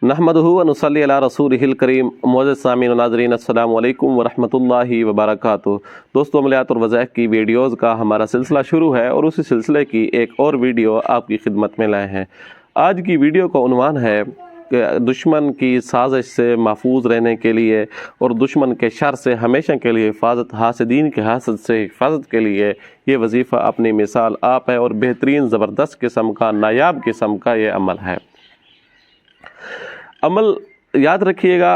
नहमदुहु व नुसल्ली अला रसूलिहिल करीम। मुअज़्ज़िज़ सामीन व नाज़रीन, अस्सलामु अलैकुम व रहमतुल्लाहि व बरकातुहू। दोस्तों, अमलियात और वज़ाइफ की वीडियोज़ का हमारा सिलसिला शुरू है और उसी सिलसिले की एक और वीडियो आपकी खिदमत में लाए हैं। आज की वीडियो का उन्वान है कि दुश्मन की साजिश से महफूज रहने के लिए और दुश्मन के शर से हमेशा के लिए हिफाजत, हासिदीन के हासद से हिफाजत के लिए ये वजीफ़ा अपनी मिसाल आप है और बेहतरीन ज़बरदस्त किस्म का, नायाब किस्म का ये अमल है। अमल याद रखिएगा,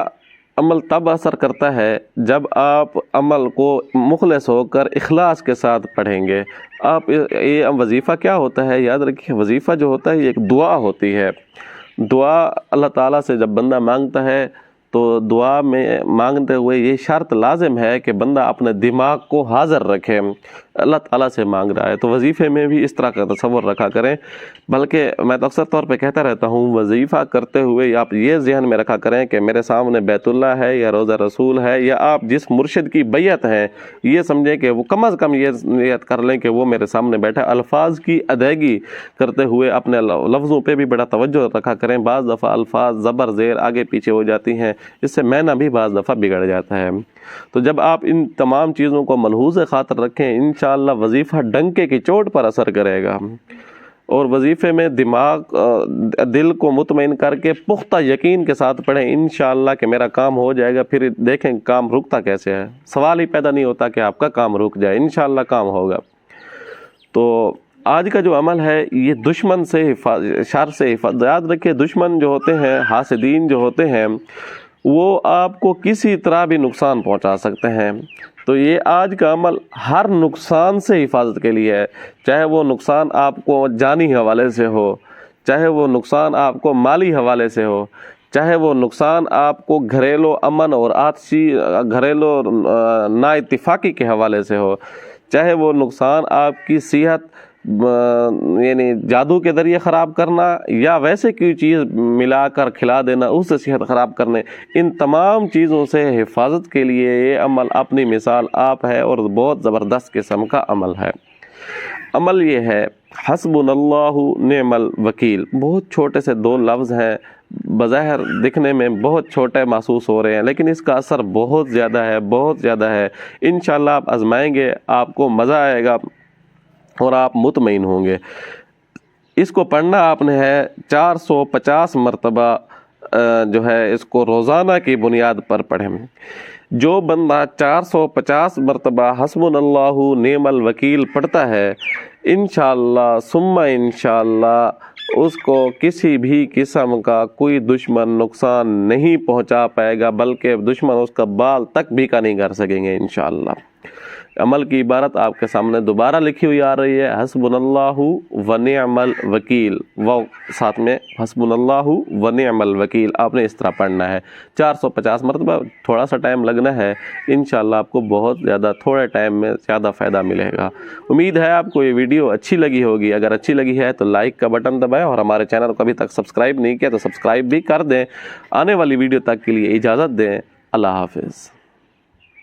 अमल तब असर करता है जब आप अमल को मुखलिस होकर इखलास के साथ पढ़ेंगे। आप ये वजीफ़ा क्या होता है, याद रखिए, वजीफ़ा जो होता है ये एक दुआ होती है। दुआ अल्लाह ताला से जब बंदा मांगता है तो दुआ में मांगते हुए ये शर्त लाजिम है कि बंदा अपने दिमाग को हाज़िर रखे। अल्लाह ताला से मांग रहा है तो वजीफ़े में भी इस तरह का तसव्वुर रखा करें। बल्कि मैं तो अक्सर तौर पे कहता रहता हूँ, वजीफ़ा करते हुए आप ये ज़हन में रखा करें कि मेरे सामने बैतुल्लाह है या रोज़ा रसूल है या आप जिस मुर्शिद की बैयत है, ये समझें कि वो कम अज़ कम ये नियत कर लें कि वो मेरे सामने बैठा। अल्फाज की अदायगी करते हुए अपने लफ्ज़ों पे भी बड़ा तवज्जो रखा करें। बाज़ दफ़ा अल्फाज ज़बर ज़ेर आगे पीछे हो जाती हैं, इससे मैना भी बाज़ दफ़ा बिगड़ जाता है। तो जब आप इन तमाम चीज़ों को मनहूज़ खातर रखें, इंशाअल्लाह वजीफ़ा डंके की चोट पर असर करेगा और वजीफ़े में दिमाग दिल को मुतमईन करके पुख्ता यकीन के साथ पढ़ें इंशाअल्लाह कि मेरा काम हो जाएगा। फिर देखें काम रुकता कैसे है, सवाल ही पैदा नहीं होता कि आपका काम रुक जाए, इंशाअल्लाह काम होगा। तो आज का जो अमल है ये दुश्मन से शर से हिफाजत। याद रखिए, दुश्मन जो होते हैं, हासिदीन जो होते हैं, वो आपको किसी तरह भी नुकसान पहुंचा सकते हैं। तो ये आज का अमल हर नुकसान से हिफाजत के लिए है, चाहे वो नुकसान आपको जानी हवाले से हो, चाहे वो नुकसान आपको माली हवाले से हो, चाहे वो नुकसान आपको घरेलू अमन और आपसी घरेलू नाइत्तिफाकी के हवाले से हो, चाहे वो नुकसान आपकी सेहत यानी जादू के ज़रिए ख़राब करना या वैसे कोई चीज़ मिलाकर खिला देना उससे सेहत ख़राब करने, इन तमाम चीज़ों से हिफाजत के लिए ये अमल अपनी मिसाल आप है और बहुत ज़बरदस्त किस्म का अमल है। अमल ये है हस्बुनल्लाहु निअमल वकील। बहुत छोटे से दो लफ्ज़ हैं, बज़ाहिर दिखने में बहुत छोटे महसूस हो रहे हैं, लेकिन इसका असर बहुत ज़्यादा है, बहुत ज़्यादा है। इंशाअल्लाह आप आज़माएंगे, आपको मज़ा आएगा और आप मुतमईन होंगे। इसको पढ़ना आपने है 450 मरतबा जो है इसको रोज़ाना की बुनियाद पर पढ़ें। जो बंदा 450 मरतबा हस्बुनल्लाहु निअमल वकील पढ़ता है, इंशाअल्लाह सुम्मा इंशाअल्लाह उसको किसी भी किस्म का कोई दुश्मन नुकसान नहीं पहुंचा पाएगा, बल्कि दुश्मन उसका बाल तक भी का नहीं कर सकेंगे इंशाअल्लाह। अमल की इबारत आपके सामने दोबारा लिखी हुई आ रही है, हस्बुनल्लाहु व निअमल वकील, व साथ में हस्बुनल्लाहु व निअमल वकील। आपने इस तरह पढ़ना है 450 मरतबा। थोड़ा सा टाइम लगना है, इंशाअल्लाह आपको बहुत ज़्यादा थोड़े टाइम में ज़्यादा फ़ायदा मिलेगा। उम्मीद है आपको ये वीडियो अच्छी लगी होगी। अगर अच्छी लगी है तो लाइक का बटन दबाएं और हमारे चैनल को अभी तक सब्सक्राइब नहीं किया तो सब्सक्राइब भी कर दें। आने वाली वीडियो तक के लिए इजाज़त दें। अल्लाह हाफिज़।